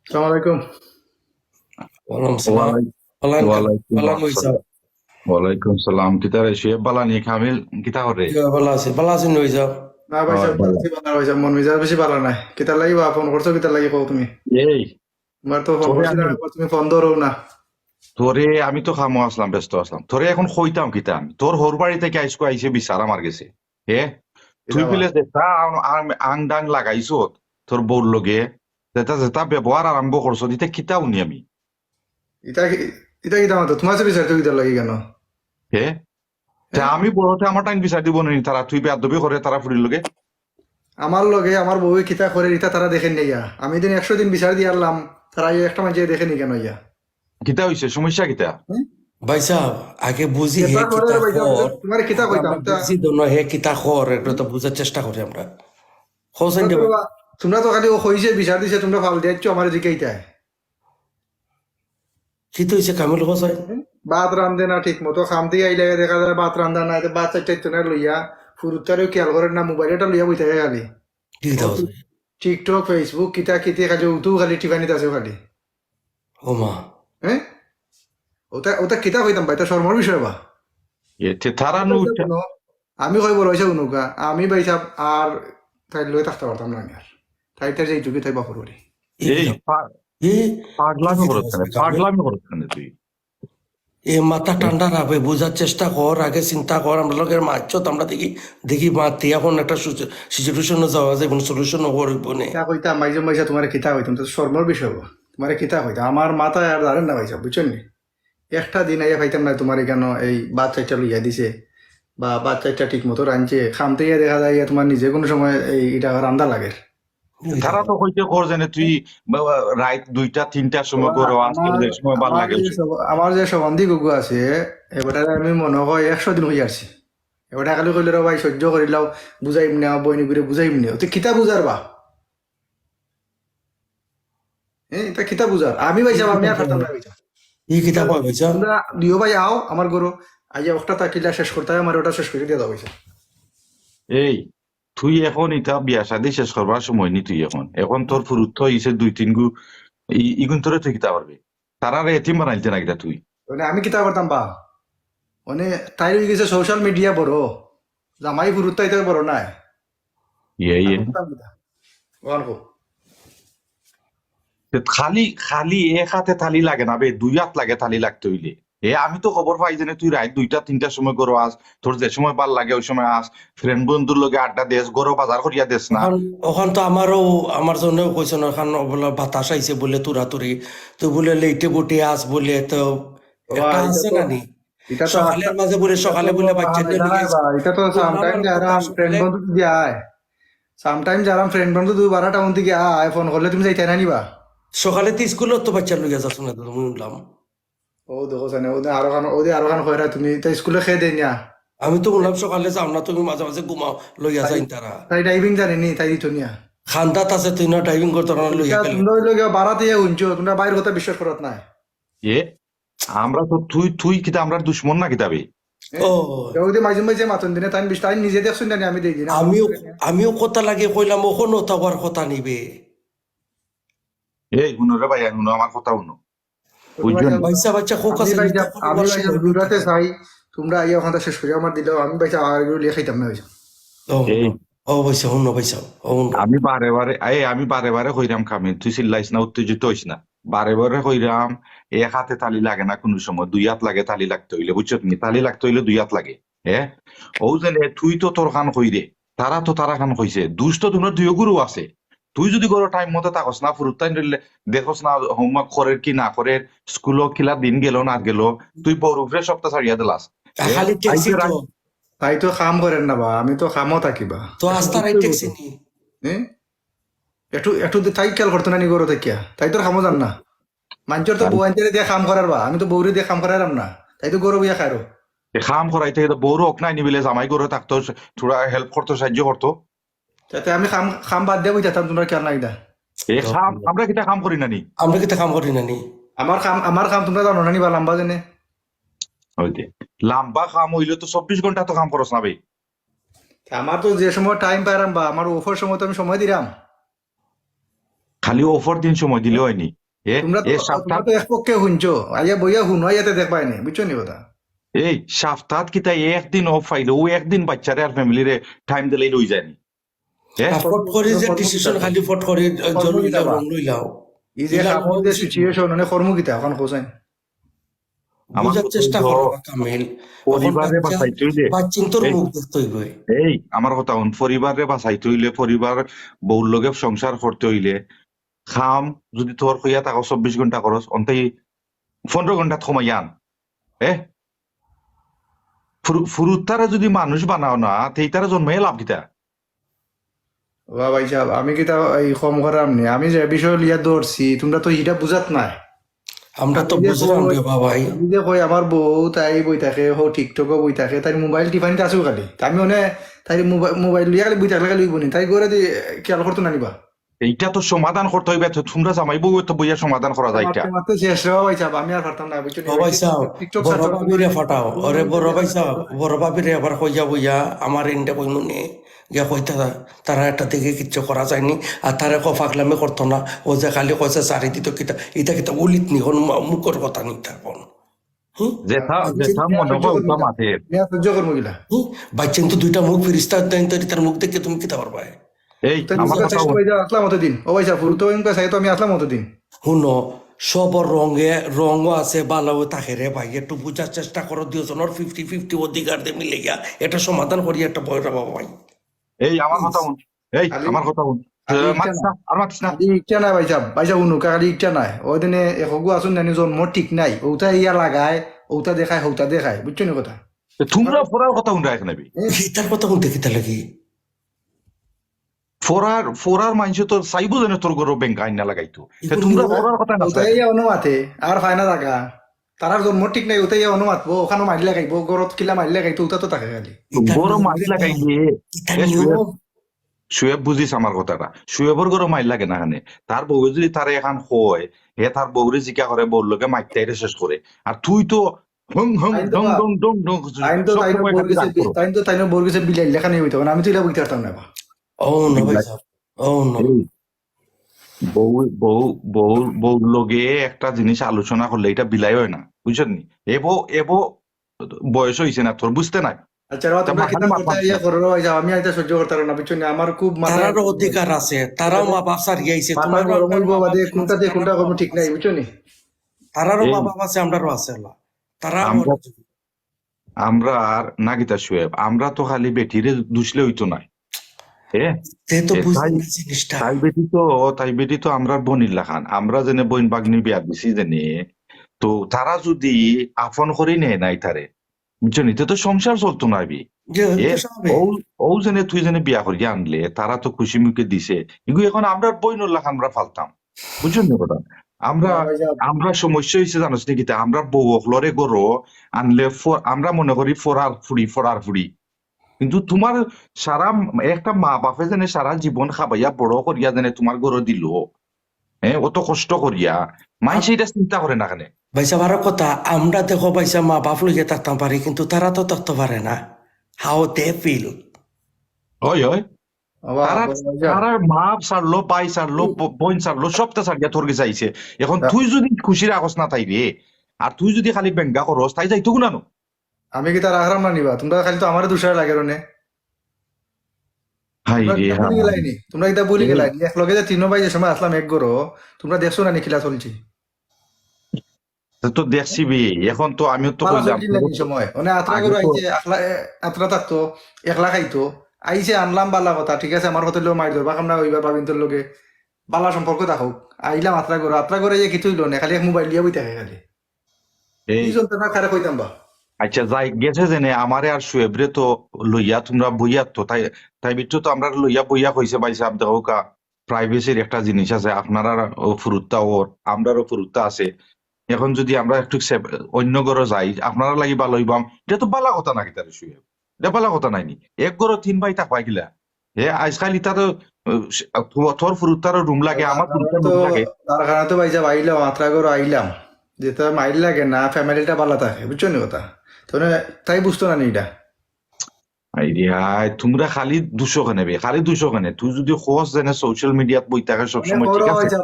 আসসালামু আলাইকুম। ওয়ালাইকুম সালাম। ওয়ালাই- পালান ওয়ালাইকুম পালান হইছা। আসসালাম। ওয়ালাইকুম সালাম। কিতা রে শুয়ে বালানি কামিল কিতা করে? পালা আছি নইছা। না ভাই হয় সাহেব, বালা। বেশি ভালো ভাই সাহেব, মন মেজাজ বেশি ভালো নাই। কিতা লাগি বা ফোন করছো, কিতা লাগি কও তুমি? এই তোমার তো ফোন তোরে করছিলাম আমি একবার, তুমি ফোন ধরো না। আমি তো খামো আসলাম, ব্যস্ত আসলাম। তোরে এখন কইতাম কিতা আমি তোর হোর বাড়ি থেকে আইসে বিচার আমার গেছে। হে কিতা তুই বা? পেলে যেটা আং ডাং লাগাইছো তোর বউর লগে, যেটা যেটা ব্যবহার আরম্ভ করছো দিতে কিতা উনি আমি। ইতা ইতা কিতা মাতো তোমার সাথে বিচারছো, কিতা লাগি কেন? হে তা হ্যাঁ, আমি বড়তে আমার টাইম বিচার দিব নি তারা, তুই বেয়াদবি করে তারা ফুরির লগে। আমার লগে আমার বউ কিতা করে ইতা তারা দেখেন নিয়া, আমি দিন 100 দিন বিচার দিয়ে আনলাম, তারা এই একটা মাঝে দেখেনি কেন ইয়া? কিতা হইছে সমস্যা কিতা? হ্যাঁ? ভাই সাহেব, আগে বুঝি হে কিতা করে কিতা রে ভাই সাহেব, খর। তোমার কিতা আগে কইতাম আমরা তা? বুঝি দোনো হে কিতা খর, এটা তো বুঝার চেষ্টা করি আমরা। হোসেন তোমরা দে তো ভাই। তোমরা তো খালি ও কইছে বিচার দিছে, তোমরা ফাল দিয়েছো আমার দিকে ইতায়। কি তো হইছে কামিল হোসেন? ভাত রান্ধে না ঠিক মতো, খাম দিয়ে আইলে দেখা যায় ভাত রান্ধা না, ভাত চাইতে না লইয়া ফুরুত্তারেও খেয়াল করেন না, মোবাইলটা লইয়া বই থাকে খালি। কি ও কিতা হোসেন? টিকটক ফেসবুক কিতা কিতি খালি উতু খালি টিফানিত আছে খালি। ও মা। হ্যাঁ, ওটা ওটা কিতা কইতাম ভাই, এটা শর্মার বিষয় বা? এতে তারা আমি নু কইতাম শুনো, আমি কইব রয়েছে উনুকা, আমি ভাইসাব আর তাই লই থাকতে পারতাম না আমি আর। তাই তাই যে যুগে তাই বাপর করি। এই এই কিতা এ কি পাগলামি কিতা করছ কেন? হোসেন কামিল? পাগলামি করছ কেন তুই? এ মাথা ঠান্ডা রাখবে, বোঝার চেষ্টা কর, আগে চিন্তা কর। আমরা লোকের মারছত, আমরা দেখি দেখি মাতি এখন একটা সিচুয়েশনে যাওয়া যায়, কোনো সলিউশন করব নে। কিতা কইতাম মাইজম ভাইসা, তোমার কিতা কইতাম, তো শর্মার বিষয় বা? তোমার কিতা কইতাম, আমার মাথায় আর দাঁড়েন না ভাইসাব, বুঝছেন নি? একটা দিন আইয়া পাইতাম না তোমার কেন এই বাদ চাইটা লইয়া দিছে, বা বাদ চাইটা ঠিক মতো রাঁধছে, খামতে গিয়ে দেখা যায় ইয়া তোমার নিজে কোনো সময় এই এটা রান্দা লাগে। কিতা তারা তো কইতে কর জানে তুই রাত 2টা 3টার সময় করো, আজকে আমার যে সময় ভাল আমার লাগে যে ওই সময়। আমার যে সবন্ধি গুগু আছে, এবারে আমি মনে হয় 100 দিন হয়ে আসছি। এবারে খালি কইলে রে ভাই সহ্য করিলাও, বুঝাইম না বইনি করে বুঝাইম না, তো কিতা বুঝার বা? হ্যাঁ, এটা কিতা বুঝার? আমি ভাই ই সাহেব, আমি কিতা আর পারতাম কয়? না ভাই সাহেব। ই কিতা তোমরা কয় ভাইসা? তোমরা দিও ভাই আও আমার গরু, আজ ওটা তাকিলা শেষ করতে হয়, আমার ওটা শেষ করে দিয়ে দাও ভাই সাহেব। এই তুই এখন ইটা বিয়া শাদী শেষ করবার সময় নি, তুই এখন এখন তোর ফুরুত হইছে 2 3 গু ইগুন তোরে তুই কিতা পারবি? তারা এতিম বানাইতে না কিতা তুই? মানে আমি কিতা করতাম বা? মানে তাই হয়ে গেছে সোশ্যাল মিডিয়া বড়, জামাই গুরুত্ব এটা বড় নাই। ইয়ে আমি ইয়ে করতাম কিতা? অল্প। খালি খালি এক হাতে থালি লাগে না বে, 2 হাত লাগে থালি লাগতে হইলে। আমি তো খবর পাই যে তুই রাত 2টা 3টার সময় করো আস, তোর যে সময় ভাল লাগে ওই সময় আস, ফ্রেন্ড বন্ধুর লগে আড্ডা দেস, গরো বাজার করিয়া দেস না। ওখান ওখান তো আমারও আমার জন্যও কইছে না, ওখান বলে বাতাস আইছে বলে তুরাতুরি, তো বলে লেটে বুটে আস বলে তো বাবা একটা এটা আছে তো না নি। এটা তো সকালের আস্তা- মাঝে বলে এটা তো সকালে বলে বাচ্চা নিয়ে এটা নাই লইয়া বা, আইছে। এটা তো বললাম সামটাইম আর যারা কথা ফ্রেন্ড সকালে বন্ধু দিয়ে আয়, সামটাইম যারা ফ্রেন্ড বন্ধু 2 12 টাউন থেকে আয়, ফোন করলে তুমি যাইতে না নিবা। সকালে তো স্কুলত তো বাচ্চা লইয়া যাচ্ছ না, তো শুনলাম। ও দেখো জানে ওদের আরো খান কইরা তুমি তাই স্কুলে খেয়ে দেই না। আমি তো বললাম সকালে যাও না, তুমি মাঝে মাঝে ঘুমাও, লইয়া তাই যাই তারা। তাই ড্রাইভিং জানে নি, তাই দিত নিয়া। খান্দাত আছে তুই না ড্রাইভিং করতে না, এটা লইয়া গেলে। তোমরা হইলো গিয়া বাড়াতে উঞ্চো, তোমরা বাইরের কথা বিশ্বাস করত নাই। এ আমরা তো তুই তুই কিতা আমরা দুশ্মন না কিতাবে? হ্যাঁ, ও যদি মাঝে মাঝে মাতন দিনে তাই বিশ তাই নিজে দেখছুন জানি, আমি দেখি না আমার আমিও করে নিয়া। আমিও কথা লাগে কইলাম, ওখানেও তো আবার কথা নিবে। এই শুনো রে ভাই, শুনো আমার কথা শুনো, তো তোমার বুঝছো নি? বাইসা বাচ্চা হোক আছে, নিতা আমি করিবার ভাই সময় নেই দূরাতে তাদের। চাই, তোমরা আইয়া ওখানটা শেষ করে আমার দিলেও আমি ভাই আর এগুলো লিয়ে খাইতাম না হয়েছে। ও এই ও বাইসা শুনো বাইসা ও শুনো। আমি বারে বারে কইরাম খামি, তুই চিল্লাইস না, উত্তেজিত হইস না। বারে বারে কইরাম এক হাতে তালি লাগে না কোনো সময়, 2 হাত লাগে তালি লাগতে হইলে, বুঝছো তুমি? তালি লাগতে হইলে 2 হাত লাগে। হ্যাঁ, ও যে তুই তো তোর খান কই রে, তারা তো তারা খান কইছে, দুষ্ট তোমার 2 গুরু আছে। তুই যদি করো টাইম মতো থাকস না, ফুরুত দেখোস না হোমওয়ার্ক করে কি না করে, স্কুলও কিলা দিন গেল না গেল, তুই বড় উপরে সপ্তাহ ছাড়িয়া দিলাস। হ্যাঁ, খালি ট্যাক্সি আইতে তো, রাত তাই তো কাম করেন না বা, আমি তো কামও থাকিবা তো এখন আস্তার এই বুঝতেই ট্যাক্সি বলতো। নি। হ্যাঁ, একটু একটু তাই খেয়াল করতো না নি গরো থাকিয়া, তাই তোর কামও জান না। মানুষের তো বউ আনতে দিয়ে কাম করার বা, আমি তো বউরে দিয়ে কাম করাইলাম না, তাই তো গরু বিয়া খাইরো। খাম করাইতে বড় অক নাই নিবিলে জামাই করে থাকতো, থোড়া হেল্প করতো, সাহায্য করতো। তাতে আমি কাম কাম বাদ দিয়ে বইতাম, তোমরা খেয়াল নাই দা। এ খাম আমরা কিটা কাম করি নানি? আমরা কিতা কাম করি না নি। আমার কাম তোমরা জানো না নিবা লম্বা জেনে। হইতে লাম্বা কাম হইলে তো 24 ঘন্টা তো কাম করস না ভাই। আমার তো যে সময় টাইম পাইলাম বা আমার অফার সময় তো আমি সময় দিলাম। খালি অফার দিন সময় দিলে হয়নি তোমরা তো এ সপ্তাহ তোমরা তো এক পক্ষে শুনছো, আইয়া বইয়া শুনো, আইয়াতে দেখবাই নি, বুঝছো নি কথা? এই সপ্তাহ কিতা একদিন অফ পাইলে ও একদিন বাচ্চারে আর ফ্যামিলিরে টাইম দিলেই লই যায়নি আর ফট করে যে ডিসিশন খালি ফট করে জল লইলাও রং লইলাও এই যে ইলা কামর যে সিচুয়েশন মানে কর্মকিতা এখন কোসাইন। আমার বুঝার কথা চেষ্টা হইলো, করো কামিল। পরিবারে বাঁচাইতে হইলে বাচ্চিন তোর এই মুখ দেখতে হইবে। এই আমার কথা হন, পরিবারে বাঁচাইতে হইলে, পরিবার বউর লগে সংসার করতে হইলে খাম যদি তোর হইয়া থাকো 24 ঘন্টা খরচ অন্তাই 15 ঘন্টা কমাই আন ফুরুতারা যদি মানুষ বানাও না তেইতারা জন্মাই লাভ কিতা। ও ভাই সাহেব, আমি কি তা এই কম করাম নি? আমি যে বিষয় লিয়া ধরছি তোমরা তো এটা বুঝাত নাই। আমরা তো আমি যে বুঝলাম কই- রে বাবাই। আমি যে কই আমার বউ তাই বই থাকে, হো টিকটকও বই থাকে, তাই মোবাইল টিফানিতে আসো খালি, তা আমি মানে তাই মোবাইল লিয়া খালি বই থাকলে খালি বই তাই করে দি খেয়াল করতো না নিবা। এইটা তো সমাধান করতে হইবে, তো তোমরা জামাই বউ তো বইয়া সমাধান করা যায় এটা। মারতে মারতে শেষ রে ভাই সাহেব, আমি আর পারতাম না, বুঝছো নি? বাবাই সাহ টিকটক বড় সার্চ বাবিরে ফাটাও, ওরে বড় ভাই সাহ বড় বাবিরে আবার কইয়া বইয়া আমার ইন্ডা কই মনে গিয়া কইতা তারা একটা দিকে কিচ্ছু করা যায়নি। আর তারা ফাগলামে করতো না, ও যে খালি কইছে চারি দিত কিতা ইটা কিতা উলিত নি কোন মুখর কথা নি তার কোন যেথা যেথা মনে হয় ওটা মাথে। সহ্য করবো গিলা। বাচ্চেন তো দুইটা মুখ ফিরিস্তা দেন তো তার মুখ দেখে তুমি কিতা পারবা। এই তাই আমার বুঝতে কথা চাইছো হন, ভাই, আসলাম অতদিন ও ভাই সাহেব, ফুল তো ইনকা চাই তো আমি আসলাম অতদিন। শুনো সব রঙও আছে ভালো থাকে রে ভাই, একটু বুঝার চেষ্টা করো, দুজনের 50-50 অধিকার দিয়ে মিলে গিয়া এটা সমাধান করি একটা বয় বাবা ভাই। এই আমার কথা হন, এই খালি আমার কথা হন, খালি ইচ্ছা মাতিস না, না আর মাতিস না। খালি ইচ্ছা নাই ভাই সাহেব, ভাই সাহেব উনুকা খালি ইচ্ছা নাই। ওই দিনে একগু আসুন নানি জন্ম ঠিক নাই, ওটা ইয়া লাগায়, ওটা দেখায়, হৌতা দেখায়, বুঝছো নি কথা? তোমরা ফোরার কথা হন রাখ নেবি, তার কথা শুনতে কিতা লাগি। ফোরার মানুষ তো চাইবো যেন তোর গরো ব্যাংক আইন না লাগাইতো, তোমরা ফোরার কথা না ওটাই ইয়া অনুমাতে আর ফায়না থাকা, তারার জন্ম ঠিক নাই, ওটাই ইয়া অনুমাতবো, ওখানে মারি লাগাইবো, গরত কিলা মারি লাগাইতো, ওটা তো থাকে খালি। গরো মাইল লাগাইলে শুয়েব বুঝিস আমার কথাটা, শুয়েবর গরো মাইল লাগে না খানে, তার বউ যদি তারে এখন হয় হে তার বউরে জিজ্ঞা করে বউর লোকে মাইকটাইরে শেষ করে, আর তুই তো হং হং আইন তো ডং ডং ডং ডং তাইন তো সব তাইনো সময় খালি রাগ করো। তাইনো বোর গেছে বিলাই লেখা নেই হইতো, আমি তো এটা বুঝতে পারতাম না বা। ও না ভাই সাহেব, ও না এই বউ বউ বউ বউর লগে একটা জিনিস আলোচনা করলে এটা বিলাই হয় না, বুঝছেন নি? এবো বয়স হয়েছে না তোর, বুঝতে নাই আচ্ছা বাবা, তা তোমরা মাথায় কিতাব মাথা করতে ইয়া করো ভাই সাহেব, আমি আইতা সহ্য করতে পারবো না, বুঝছো নি? আমার খুব মাথা তারারও অধিকার আছে, তারাও মা বাপ সারিয়াইছে, মাথা তোমারও গরম হইব মা বাপ বাদে আছে, কোনটা দিয়ে কোনটা করবো ঠিক নাই, বুঝছো নি? তারারও এই মা বাপ আছে, আমরারও আছে আল্লাহ। তারা আমরা আমরা আর নাগিতা শুয়েব, আমরা তো খালি বেটিরে দুষলে হইতো নাই হ্যাঁ যেহেতু তাই বুঝি না জিনিসটা। তাই বেটি তো আমরা বনির লাখান, আমরা যেনে বইন বাগনি বিয়া দিছি জেনে, তো তারা যদি আপন করে নেয় নাই তারে, বুঝছো নি, তো সংসার চলতো না বি যে এ তো স্বাভাবিক। ও ও জেনে তুই জেনে বিয়া করিয়া আনলে তারা তো খুশি মুখে দিছে, কিন্তু এখন আমরা বইনুর লাখ আমরা ফালতাম, বুঝছো নি কথা? আমরা না ভাই সাহেব, আমরা সমস্যা হয়েছে জানোস নাকি, তা আমরা বউ অকলরে গরো আনলে আমরা মনে করি ফরার ফুড়ি, কিন্তু তোমার সারা একটা মা বাপে যেন সারা জীবন খাবাইয়া বড় করিয়া যেন তোমার গরো দিল, হ্যাঁ অত কষ্ট করিয়া, মানুষ এটা চিন্তা করে না কেন? ভাই সাহেব আরো কথা, আমরা দেখো ভাই সাহেব মা বাপ লইয়া থাকতাম পারি, কিন্তু তারা তো থাকতে পারে না। How they feel. হয় হয় বাবা, তারা ভাই সাহেব, তারা মা ছাড়লো, বাই ছাড়লো, বোন ছাড়লো, সবটা ছাড়িয়া তোর কাছে আইছে, এখন তুই যদি খুশি রাখস না তাই রে, আর তুই যদি খালি ব্যঙ্গা করস তাই যাইতো গুনানো। আমি কি তার আহরাম না নিবা? তোমরা খালি তো আমার দুসারা লাগে রে। হাই তোমরা রে কিতা বলি গেলাইনি, তোমরা কিতা বলি গেলাইনি, এক লগে যে তিন ভাই যে সময় আসলাম এক গরো, তোমরা দেখছো না নিখিলা চলছি তো দেখছি বে, এখন তো আমিও তো মারা কইলাম চলছি নাকি সময়, মানে আত্রা আগে গরু তো আইছে, আত্রা থাকতো, একলা খাইতো, আইছে আনলাম বালা কথা, ঠিক আছে, আমার কথা লোক মারি ধরবা কামনা হইবা বাবিন্তর লগে বালা সম্পর্ক থাকুক, আইলাম আত্রা করে যে কিছু হইলো না, খালি এক মোবাইল লিয়া বই থাকে খালি, এই কি চলতে না খারে কইতাম বা। আচ্ছা যাই গেছে জেনে আমারে আর শুয়েবরে তো লইয়া তোমরা বইয়া তো তাই তাই বিট্টু তো আমরা লইয়া বইয়া কইছে ভাই সাহেব দেখো কা প্রাইভেসির একটা জিনিস আছে, আপনারা ফুরুত্তা ওর আমরারও ফুরুত্তা আছে, এখন যদি আমরা একটু অন্য ঘরে যাই আপনারা লাগি ভালো হইবাম, এটা তো বালা কথা নাকি তার শুয়ে, এটা বালা কথা নাইনি, এক ঘরে 3 ভাই থাকবা গিলা, হে আজকাল ইটা তো তোর ফুরুত্তারও রুম লাগে, আমার ফুরুত্তার রুম লাগে। তার কারণে তো ভাই সাহেব আইলাম আত্রা করে আইলাম, যেটা মাইল লাগে না ফ্যামিলিটা ভালো থাকে, বুঝছো নি কথা? তো তাই বুঝতো না নি এটা। আইডিয়া তোমরা খালি 200 খানে বে খালি 200 খানে তুই যদি খোঁজ জানে সোশ্যাল মিডিয়াত বই থাকে অনেক সবসময় বড় ঠিক আছে হয়েছে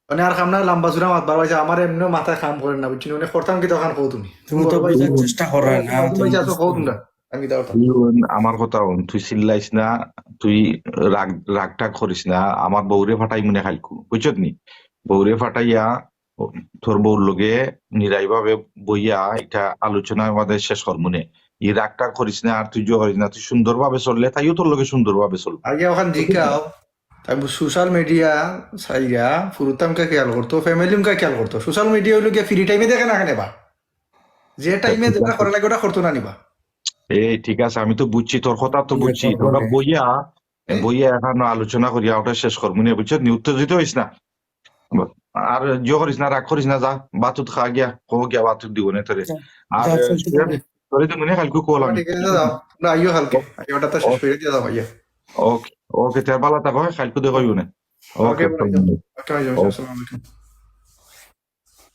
মানে আর খামনা লম্বা চূড়া মাতবার হয়েছে আমার এমনিও মাথায় কাম করে না বুঝছি অনেক করতাম কি তখন কও তুমি তুমি তো বুঝার চেষ্টা করো না তুমি কও তোমরা আমি কি দাও তুই আমার কথা হন তুই চিল্লাইস না তুই রাগ রাগ টাগ করিস না আমার বউরে ফাটাই মনে খাইকু বুঝছত নি বউরে ফাটাইয়া তোর বউর লগে নিরাই ভাবে বইয়া এটা আলোচনা আমাদের শেষ করমুনে ই রাগ টাগ করিস না আর তুই জো করিস না তুই সুন্দরভাবে চললে তাইও তোর লগে সুন্দরভাবে চলবে আগে ওখান জিজ্ঞাও তাই সোশ্যাল মিডিয়া সাইয়া ফুরুতামকে খেয়াল করতো ফ্যামিলিমকে খেয়াল করতো সোশ্যাল মিডিয়া হইলো গিয়ে ফ্রি টাইমে দেখে না কেন বা যে টাইমে যেটা করা লাগে ওটা করতো না নিবা এই ঠিক আছে আমি তো বুঝছি তোর কথা তো বুঝছি করবো তোরা নে। বইয়া হ্যাঁ। বইয়া এখন আলোচনা করিয়া ওটা শেষ করমুনে বুঝছত নি উত্তেজিত হইস না আর জো করিস না রাগ করিস না যা বাতুত খা গিয়া কো গিয়া বাতুত দিব না তোরে আর যা চলতে থাকে। তোরে তো মনে কালকে কোলাম ঠিক আছে যাও না আইও হালকে আগে ওটা তো শেষ করে দিয়ে যাও ভাইয়া ওকে ওকে তার ভালো থাকো কালকে দেখো না ওকে ওকে ভাই ওকে আসসালামু আলাইকুম